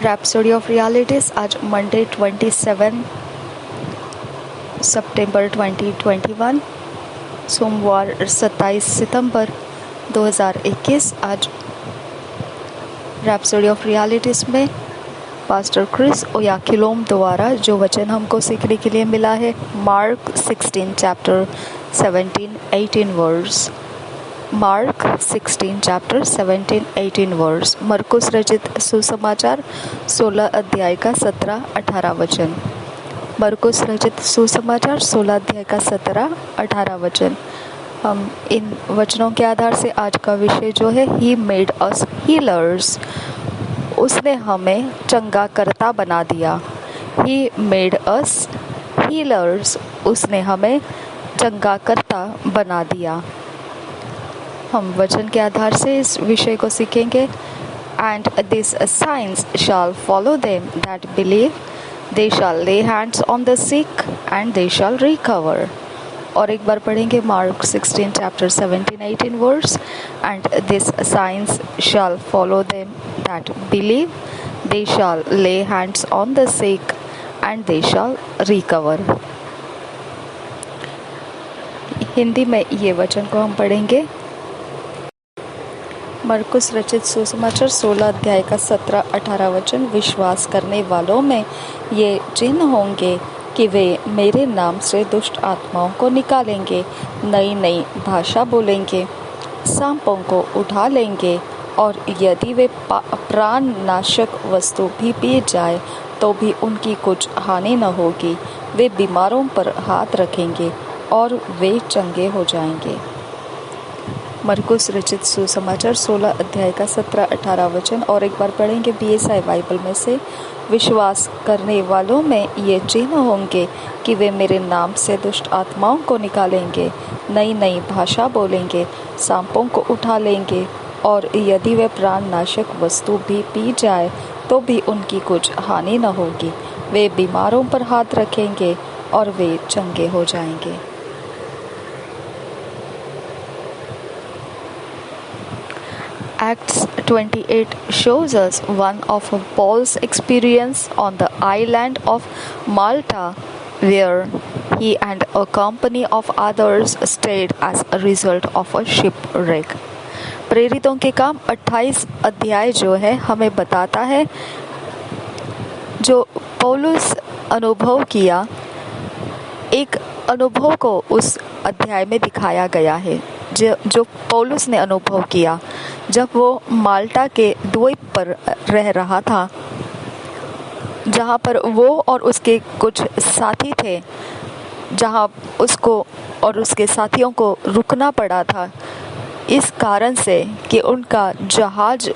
Rhapsody of realities आज Monday 27 सितंबर 2021 सोमवार 27 सितंबर 2021। आज रैप्सोडी ऑफ रियलिटीज़ में पास्टर क्रिस ओयाखिलोम द्वारा जो वचन हमको सीखने के लिए मिला है, Mark 16 chapter 17-18 verse. Mark 16 chapter 17-18 verse. मरकुस रचित सुसमाचार 16 अध्याय का 17-18 वचन। मरकुस रचित सुसमाचार 16 अध्याय का 17-18 वचन। हम इन वचनों के आधार से आज का विषय जो है, ही मेड अस हीलर्स, उसने हमें चंगा करता बना दिया। ही मेड अस हीलर्स, उसने हमें चंगा करता बना दिया। हम वचन के आधार से इस विषय को सीखेंगे। And this signs shall follow them that believe, they shall lay hands on the sick and they shall recover. और एक बार पढ़ेंगे Mark 16 chapter 17-18 verse. And this signs shall follow them that believe, they shall lay hands on the sick and they shall recover. Hindi में ये वचन को हम पढ़ेंगे। मरकुस रचित सुसमाचार 16 अध्याय का 17-18 वचन। विश्वास करने वालों में ये चिन्ह होंगे कि वे मेरे नाम से दुष्ट आत्माओं को निकालेंगे, नई नई भाषा बोलेंगे, सांपों को उठा लेंगे, और यदि वे प्राण नाशक वस्तु भी पी जाए तो भी उनकी कुछ हानि न होगी। वे बीमारों पर हाथ रखेंगे और वे चंगे हो जाएंगे। मरकुस रचित सुसमाचार 16 अध्याय का 17-18 वचन। और एक बार पढ़ेंगे BSI बाइबल में से। विश्वास करने वालों में ये चिन्ह होंगे कि वे मेरे नाम से दुष्ट आत्माओं को निकालेंगे, नई नई भाषा बोलेंगे, सांपों को उठा लेंगे, और यदि वे प्राण नाशक वस्तु भी पी जाए तो भी उनकी कुछ हानि न होगी। वे बीमारों पर हाथ रखेंगे और वे चंगे हो जाएंगे। Acts 28 shows us one of Paul's experience on the island of Malta, where he and a company of others stayed as a result of a shipwreck. प्रेरितों के काम 28 अध्याय जो है हमें बताता है जो पौलुस अनुभव किया। एक अनुभव को उस अध्याय में दिखाया गया है जो पौलुस ने अनुभव किया जब वो माल्टा के द्वीप पर रह रहा था, जहाँ पर वो और उसके कुछ साथी थे, जहाँ उसको और उसके साथियों को रुकना पड़ा था इस कारण से कि उनका जहाज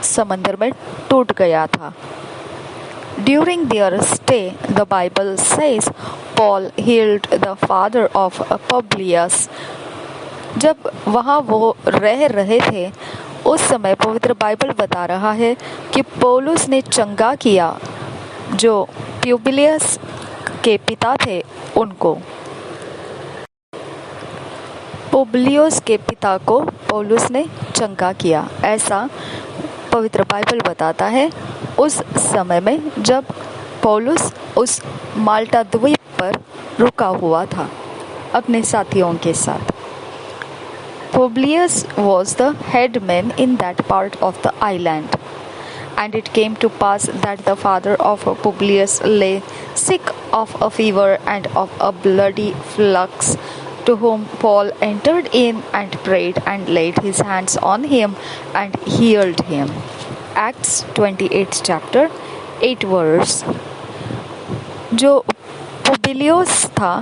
समंदर में टूट गया था। During their stay, the Bible says Paul healed the father of Publius. जब वहाँ वो रह रहे थे उस समय पवित्र बाइबल बता रहा है कि पौलुस ने चंगा किया जो प्यूबिलियस के पिता थे उनको। पुबलियुस के पिता को पौलुस ने चंगा किया, ऐसा पवित्र बाइबल बताता है उस समय में जब पौलुस उस माल्टा द्वीप पर रुका हुआ था अपने साथियों के साथ। Publius was the head man in that part of the island. And it came to pass that the father of Publius lay sick of a fever and of a bloody flux, to whom Paul entered in and prayed and laid his hands on him and healed him. Acts 28 chapter 8 verse. जो पुबिलियोस था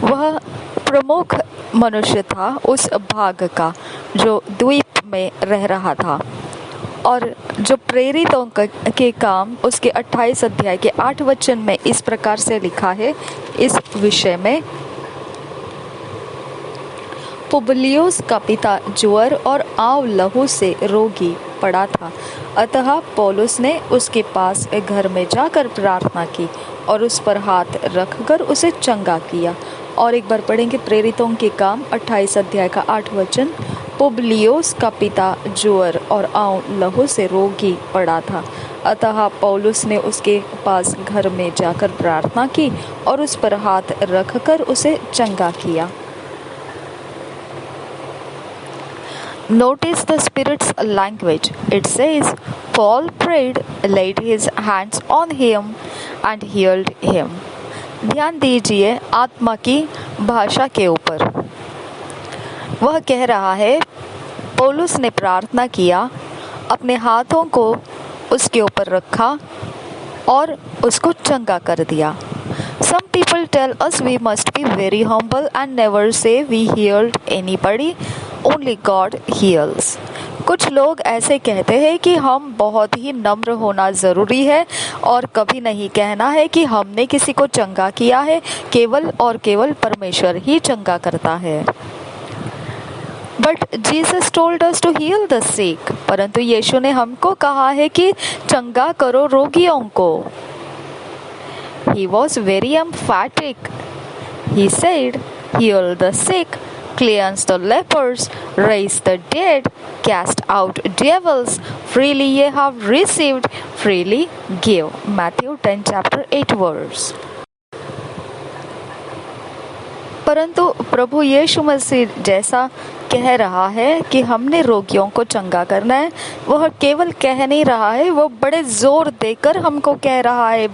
वह प्रमुख मनुष्य था उस भाग का जो द्वीप में रह रहा था। और जो प्रेरितों के काम उसके 28 अध्याय के 8 वचन में इस प्रकार से लिखा है इस विषय में। पुबलियुस का पिता ज्वर और आंव लहू से रोगी पड़ा था, अतः पौलुस ने उसके पास घर में जाकर प्रार्थना की और उस पर हाथ रखकर उसे चंगा किया। और एक बार पढ़ेंगे प्रेरितों के काम 28 अध्याय का 8 वचन। पुबलियुस का पिता ज्वर और आंव लहू से रोगी पड़ा था, अतः पौलुस ने उसके पास घर में जाकर प्रार्थना की और उस पर हाथ रखकर उसे चंगा किया। Notice the Spirit's language. It says, Paul prayed, laid his hands on him and healed him. ध्यान दीजिए आत्मा की भाषा के ऊपर। वह कह रहा है, पौलुस ने प्रार्थना किया, अपने हाथों को उसके ऊपर रखा और उसको चंगा कर दिया। Some people tell us we must be very humble and never say we healed anybody. Only God heals. कुछ लोग ऐसे कहते हैं कि हम बहुत ही नम्र होना जरूरी है और कभी नहीं कहना है कि हमने किसी को चंगा किया है, केवल और केवल परमेश्वर ही चंगा करता है। But Jesus told us to heal the sick, परंतु यीशु ने हमको कहा है कि चंगा करो रोगियों को। He was very emphatic. He said, heal the sick, cleanse the lepers, raise the dead, cast out devils. Freely ye have received, freely give. Matthew 10 chapter 8 verse. परंतु प्रभु यीशु मसीह जैसा कह रहा है कि हमने रोगियों को चंगा करना है, वह केवल कह नहीं रहा है, वो बड़े जोर देकर हमको कह रहा है,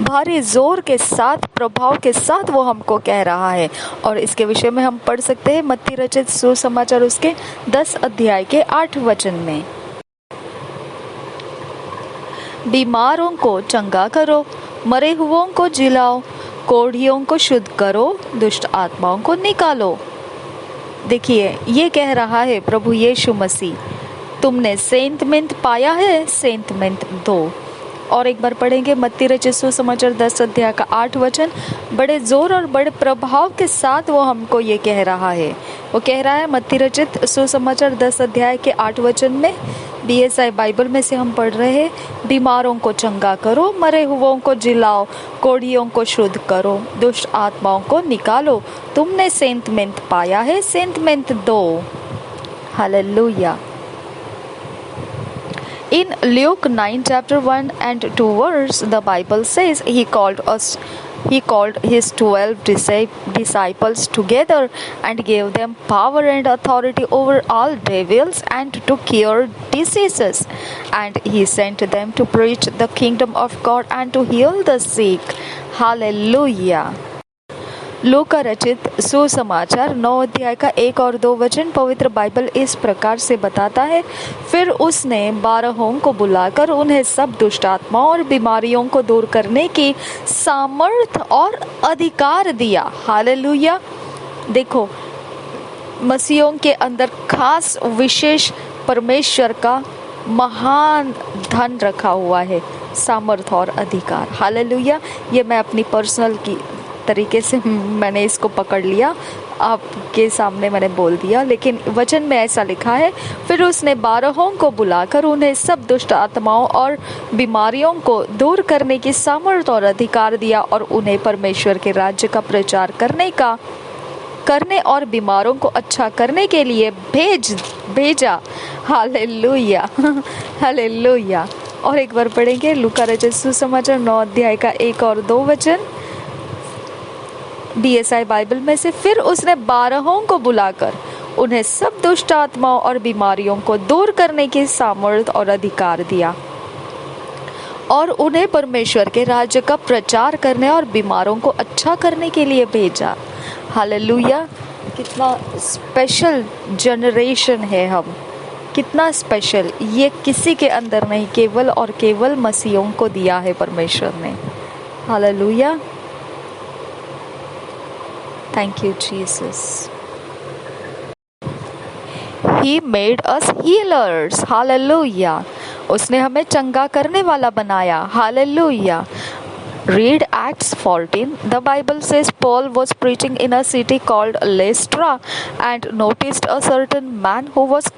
भारी जोर के साथ, प्रभाव के साथ वो हमको कह रहा है। और इसके विषय में हम पढ़ सकते हैं मत्ती रचित सुसमाचार उसके 10 अध्याय के 8 वचन में। बीमारों को चंगा करो, मरे हुओं को जिलाओ, कोढ़ियों को शुद्ध करो, दुष्ट आत्माओं को निकालो। देखिए, ये कह रहा है प्रभु यीशु मसीह, तुमने सेंतमेंट पाया है, सेंतमेंट दो। और एक बार पढ़ेंगे मत्ती रचित सुसमाचार 10 अध्याय का 8 वचन। बड़े जोर और बड़े प्रभाव के साथ वो हमको ये कह रहा है। वो कह रहा है मत्ती रचित सुसमाचार 10 अध्याय के 8 वचन में, BSI बाइबल में से हम पढ़ रहे हैं, बीमारों को चंगा करो, मरे हुओं को जिलाओ, कोढ़ियों को शुद्ध करो, दुष्ट आत्माओं को निकालो। तुमने सेंतमेंट पाया है, सेंतमेंट दो। Hallelujah. In Luke 9 chapter 1 and 2 verse, the Bible says he called his 12 disciples together and gave them power and authority over all devils and to cure diseases. And he sent them to preach the kingdom of God and to heal the sick. Hallelujah. लूका रचित सुसमाचार 9 अध्याय का 1 और 2 वचन पवित्र Bible इस प्रकार से बताता है, फिर उसने 12 को बुलाकर उन्हें सब दुष्ट आत्माओं और बीमारियों को दूर करने की सामर्थ और अधिकार दिया। हालेलुया। देखो, मसीहों के अंदर खास विशेष परमेश्वर का महान धन रखा हुआ है, सामर्थ और अधिकार। हालेलुया। ये मैं अपनी पर्सनल की तरीके से मैंने इसको पकड़ लिया, आपके सामने मैंने बोल दिया, लेकिन वचन में ऐसा लिखा है, फिर उसने 12 को बुलाकर उन्हें सब दुष्ट आत्माओं और बीमारियों को दूर करने की सामर्थ और अधिकार दिया और उन्हें परमेश्वर के राज्य का प्रचार करने और बीमारों को अच्छा करने के लिए भेजा। हालेलुया। हालेलुया। और एक बार पढ़ेंगे लूका रचित सुसमाचार 9 अध्याय का 1 और 2 वचन BSI बाइबल में से, फिर उसने 12 को बुलाकर उन्हें सब दुष्ट आत्माओं और बीमारियों को दूर करने की सामर्थ और अधिकार दिया और उन्हें परमेश्वर के राज्य का प्रचार करने और बीमारों को अच्छा करने के लिए भेजा। हालेलुया। कितना स्पेशल जनरेशन है हम, कितना स्पेशल। ये किसी के अंदर नहीं, केवल और केवल मसीहों को दिया है परमेश्वर ने। Hallelujah. Thank you, Jesus. He made us healers. Hallelujah. उसने हमें चंगा करने वाला बनाया। Hallelujah. Read Acts 14. The Bible says Paul was preaching in a city called Lystra and noticed a certain man who was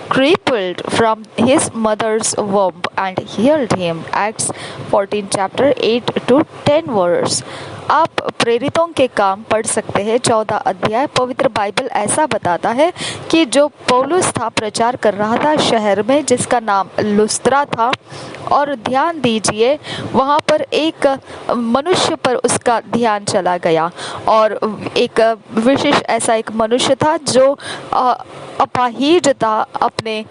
crippled from his mother's womb and healed him. Acts 14 chapter 8 to 10 verse. आप प्रेरितों के काम पढ़ सकते हैं 14 अध्याय। पवित्र Bible ऐसा बताता है कि जो पौलुस था प्रचार कर रहा था शहर में जिसका नाम लुस्त्रा था, और ध्यान दीजिए वहाँ पर एक मनुष्य पर उसका ध्यान चला गया, और एक विशेष ऐसा एक मनुष्य था जो अपाहिज था, अपने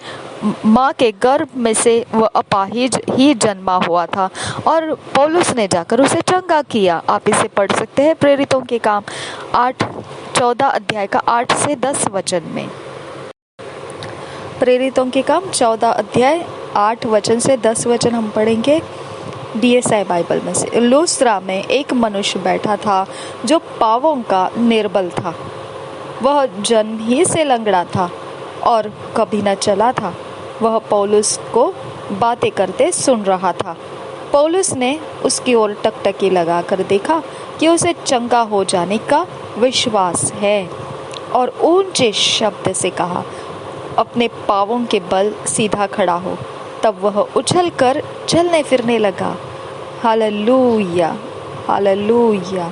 माँ के गर्भ में से वह अपाहिज ही जन्मा हुआ था, और पौलुस ने जाकर उसे चंगा किया। आप इसे पढ़ सकते हैं प्रेरितों के काम 14 अध्याय का 8 से 10 वचन में। प्रेरितों के काम 14 अध्याय 8 वचन से 10 वचन हम पढ़ेंगे DSI बाइबल में से। लुस्त्रा में एक मनुष्य बैठा था जो पांवों का निर्बल था। वह जन्म ही से लंगड़ा था और कभी न चला था। वह पौलुस को बातें करते सुन रहा था। पौलुस ने उसकी ओर टकटकी लगाकर देखा कि उसे चंगा हो जाने का विश्वास है, और ऊंचे शब्द से कहा, अपने पांवों के बल सीधा खड़ा हो। तब वह उछलकर चलने फिरने लगा। Hallelujah, hallelujah,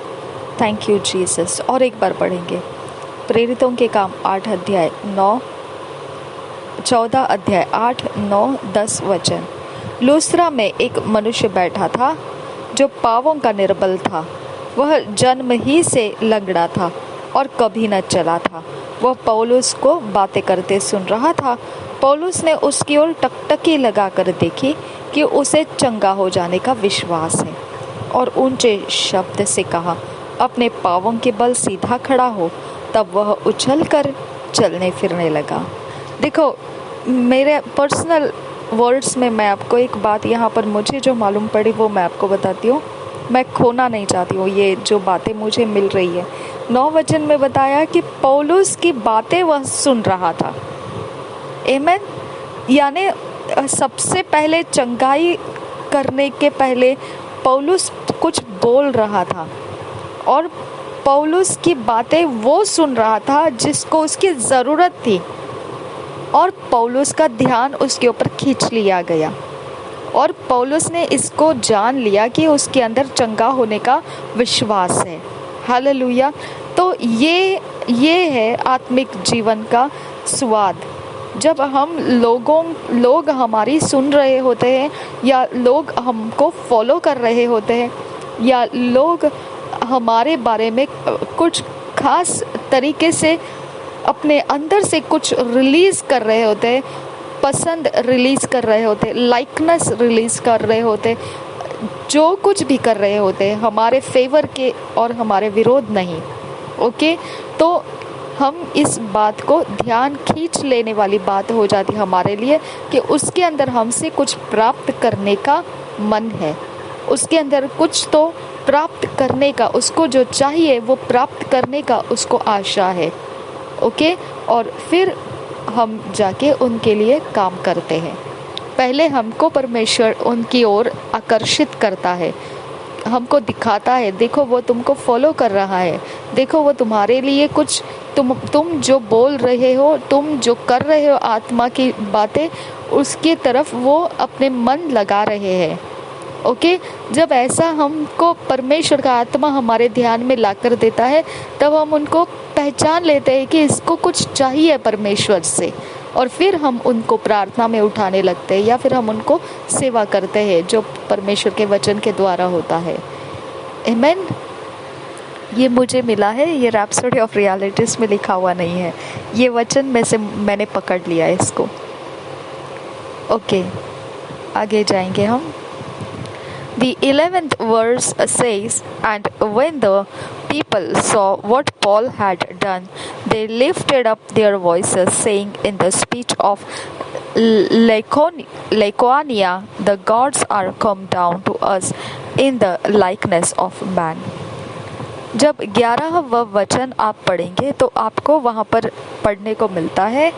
thank you Jesus. और एक बार पढ़ेंगे प्रेरितों के काम 14 अध्याय 8, 9, 10 वचन। लुस्त्रा में एक मनुष्य बैठा था जो पांवों का निर्बल था। वह जन्म ही से लंगड़ा था और कभी न चला था। वह पौलुस को बातें करते सुन रहा था। पौलुस ने उसकी ओर टकटकी लगाकर देखी कि उसे चंगा हो जाने का विश्वास है, और ऊंचे शब्द से कहा, अपने पांवों के बल सीधा खड़ा हो। तब वह उछलकर चलने फिरने लगा। देखो, मेरे पर्सनल वर्ड्स में मैं आपको एक बात यहाँ पर मुझे जो मालूम पड़ी वो मैं आपको बताती हूँ। मैं खोना नहीं चाहती हूँ ये जो बातें मुझे मिल रही है। 9 वचन में बताया कि पौलुस की बातें वह सुन रहा था। आमीन। यानी सबसे पहले चंगाई करने के पहले पौलुस कुछ बोल रहा था, और पौलुस की बातें वो सुन रहा था जिसको उसकी ज़रूरत थी, और पौलुस का ध्यान उसके ऊपर खींच लिया गया, और पौलुस ने इसको जान लिया कि उसके अंदर चंगा होने का विश्वास है। हालेलुया। तो ये है आत्मिक जीवन का स्वाद। जब हम लोग हमारी सुन रहे होते हैं, या लोग हमको फॉलो कर रहे होते हैं, या लोग हमारे बारे में कुछ खास तरीके से अपने अंदर से कुछ रिलीज़ कर रहे होते हैं, पसंद रिलीज़ कर रहे होते, लाइकनेस रिलीज़ कर रहे होते, जो कुछ भी कर रहे होते हैं हमारे फेवर के और हमारे विरोध नहीं। ओके, तो हम इस बात को ध्यान खींच लेने वाली बात हो जाती हमारे लिए कि उसके अंदर हमसे कुछ प्राप्त करने का मन है, उसके अंदर कुछ तो प्राप्त करने का, उसको जो चाहिए वो प्राप्त करने का उसको आशा है। ओके, और फिर हम जाके उनके लिए काम करते हैं। पहले हमको परमेश्वर उनकी ओर आकर्षित करता है, हमको दिखाता है, देखो वो तुमको फॉलो कर रहा है, देखो वो तुम्हारे लिए कुछ तुम जो बोल रहे हो, तुम जो कर रहे हो आत्मा की बातें, उसकी तरफ वो अपने मन लगा रहे हैं। ओके, जब ऐसा हमको परमेश्वर का आत्मा हमारे ध्यान में लाकर देता है, तब हम उनको पहचान लेते हैं कि इसको कुछ चाहिए परमेश्वर से, और फिर हम उनको प्रार्थना में उठाने लगते हैं, या फिर हम उनको सेवा करते हैं जो परमेश्वर के वचन के द्वारा होता है। आमीन। ये मुझे मिला है, ये रैप्सोडी ऑफ रियलिटीज़ में लिखा हुआ नहीं है, ये वचन में से मैंने पकड़ लिया है इसको। ओके, आगे जाएंगे हम। The 11th verse says, and when the people saw what Paul had done, they lifted up their voices, saying in the speech of Lycaonia, the gods are come down to us in the likeness of man. जब 11वां वचन आप पढ़ेंगे तो आपको वहाँ पर पढ़ने को मिलता है,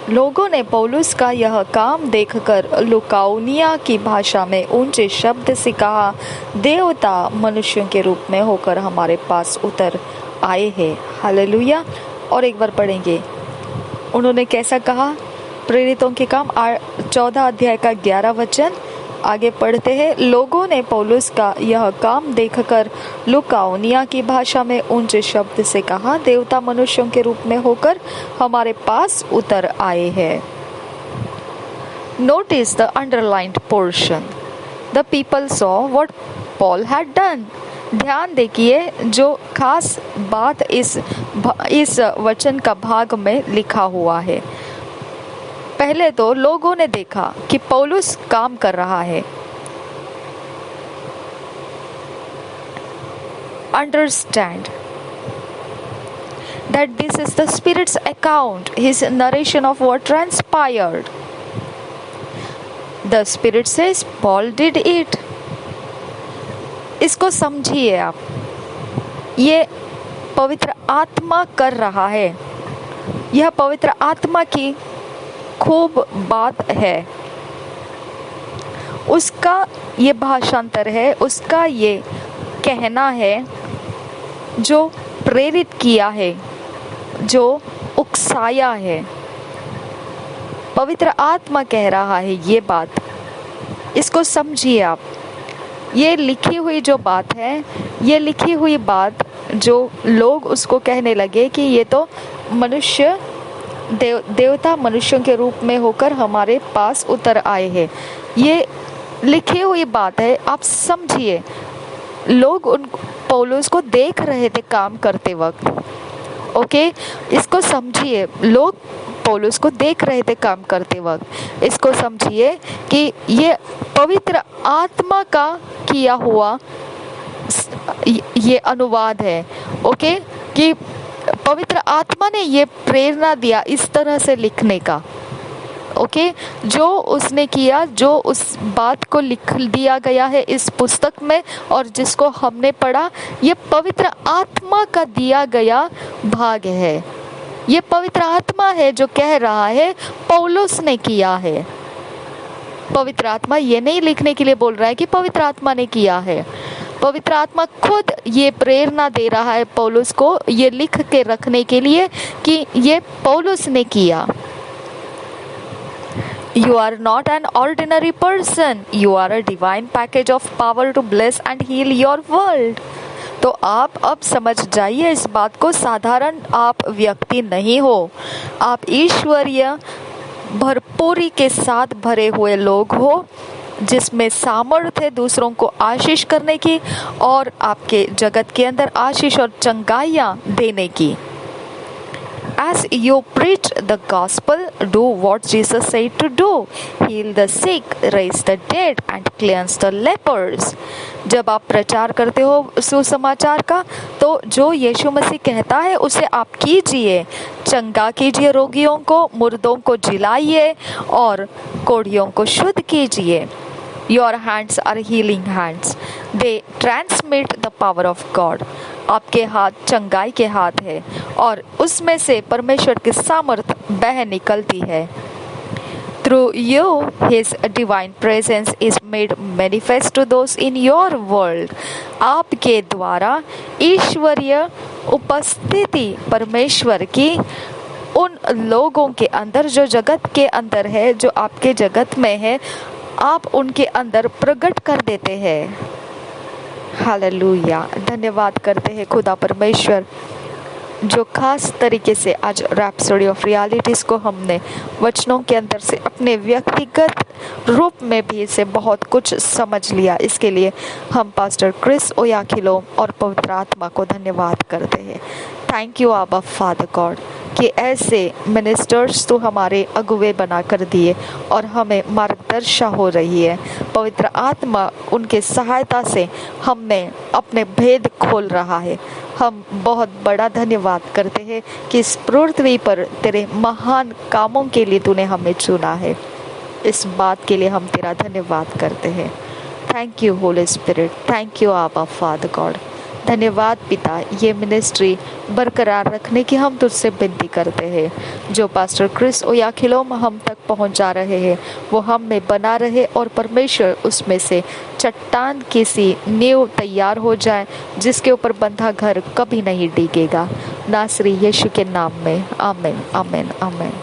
लोगों ने पौलुस का यह काम देखकर लुकाउनिया की भाषा में ऊंचे शब्द से कहा, देवता मनुष्यों के रूप में होकर हमारे पास उतर आए हैं। हालेलुया। और एक बार पढ़ेंगे, उन्होंने कैसा कहा। प्रेरितों के काम 14 अध्याय का 11 वचन, आगे पढ़ते हैं। लोगों ने पौलुस का यह काम देखकर लुकाउनिया की भाषा में ऊंचे शब्द से कहा, देवता मनुष्यों के रूप में होकर हमारे पास उतर आए हैं। Notice the underlined portion. The people saw what Paul had done. ध्यान देखिए जो खास बात इस वचन का भाग में लिखा हुआ है। पहले तो लोगों ने देखा कि पौलुस काम कर रहा है। Understand that this is the Spirit's account, his narration of what transpired. The Spirit says Paul did it. इसको समझिए आप, ये पवित्र आत्मा कर रहा है। यह पवित्र आत्मा की खूब बात है। उसका ये भाषांतर है, उसका ये कहना है, जो प्रेरित किया है, जो उकसाया है। पवित्र आत्मा कह रहा है ये बात, इसको समझिए आप। ये लिखी हुई जो बात है, ये लिखी हुई बात जो लोग उसको कहने लगे कि ये तो मनुष्य देवता मनुष्यों के रूप में होकर हमारे पास उतर आए हैं, ये लिखी हुई बात है। आप समझिए, लोग उन पौलुस को देख रहे थे काम करते वक्त। ओके, इसको समझिए, लोग पौलुस को देख रहे थे काम करते वक्त। इसको समझिए कि ये पवित्र आत्मा का किया हुआ ये अनुवाद है। ओके, कि पवित्र आत्मा ने ये प्रेरणा दिया इस तरह से लिखने का। ओके, जो उसने किया, जो उस बात को लिख दिया गया है इस पुस्तक में और जिसको हमने पढ़ा, ये पवित्र आत्मा का दिया गया भाग है। ये पवित्र आत्मा है जो कह रहा है पौलुस ने किया है। पवित्र आत्मा ये नहीं लिखने के लिए बोल रहा है कि पवित्र आत्मा ने किया है। पवित्र आत्मा खुद ये प्रेरणा दे रहा है पौलुस को ये लिख के रखने के लिए कि ये पौलुस ने किया। You are not an ordinary person. You are a divine package of power to bless and heal your world. तो आप अब समझ जाइए इस बात को, साधारण आप व्यक्ति नहीं हो, आप ईश्वरीय भरपूरी के साथ भरे हुए लोग हो, जिसमें सामर्थ्य है दूसरों को आशीष करने की और आपके जगत के अंदर आशीष और चंगाइयाँ देने की। As you preach the gospel, do what Jesus said to do. Heal the sick, raise the dead, and cleanse the lepers. जब आप प्रचार करते हो सुसमाचार का, तो जो यीशु मसीह कहता है उसे आप कीजिए। चंगा कीजिए रोगियों को, मुर्दों को जिलाइए और कोढ़ियों को शुद्ध कीजिए। Your hands are healing hands. They transmit the power of God. आपके हाथ चंगाई के हाथ है और उसमें से परमेश्वर की सामर्थ बह निकलती है। Through you, His divine presence is made manifest to those in your world. आपके द्वारा ईश्वरीय उपस्थिति परमेश्वर की उन लोगों के अंदर जो जगत के अंदर है, जो आपके जगत में है, आप उनके अंदर प्रकट कर देते हैं। हालेलुया, धन्यवाद करते हैं खुदा परमेश्वर, जो खास तरीके से आज रैप्सोडी ऑफ रियलिटीज़ को हमने वचनों के अंदर से अपने व्यक्तिगत रूप में भी इसे बहुत कुछ समझ लिया। इसके लिए हम पास्टर क्रिस ओयाखिलोम और पवित्र आत्मा को धन्यवाद करते हैं। थैंक यू आबा फादर गॉड कि ऐसे मिनिस्टर्स तो हमारे अगुवे बना कर दिए और हमें मार्गदर्शा हो रही है। पवित्र आत्मा उनके सहायता से हमें अपने भेद खोल रहा है। हम बहुत बड़ा धन्यवाद करते हैं कि इस पृथ्वी पर तेरे महान कामों के लिए तूने हमें चुना है। इस बात के लिए हम तेरा धन्यवाद करते हैं। Thank you Holi spirit, thank you आबा फादर गॉड। धन्यवाद पिता, ये मिनिस्ट्री बरकरार रखने की हम तुझसे विनती करते हैं। जो पास्टर क्रिस ओयाखिलोम हम तक पहुंचा रहे हैं, वो हम में बना रहे और परमेश्वर उसमें से चट्टान की सी नींव तैयार हो जाए, जिसके ऊपर बंधा घर कभी नहीं डिगेगा। नासरी यीशु के नाम में आमीन, आमीन, आमीन।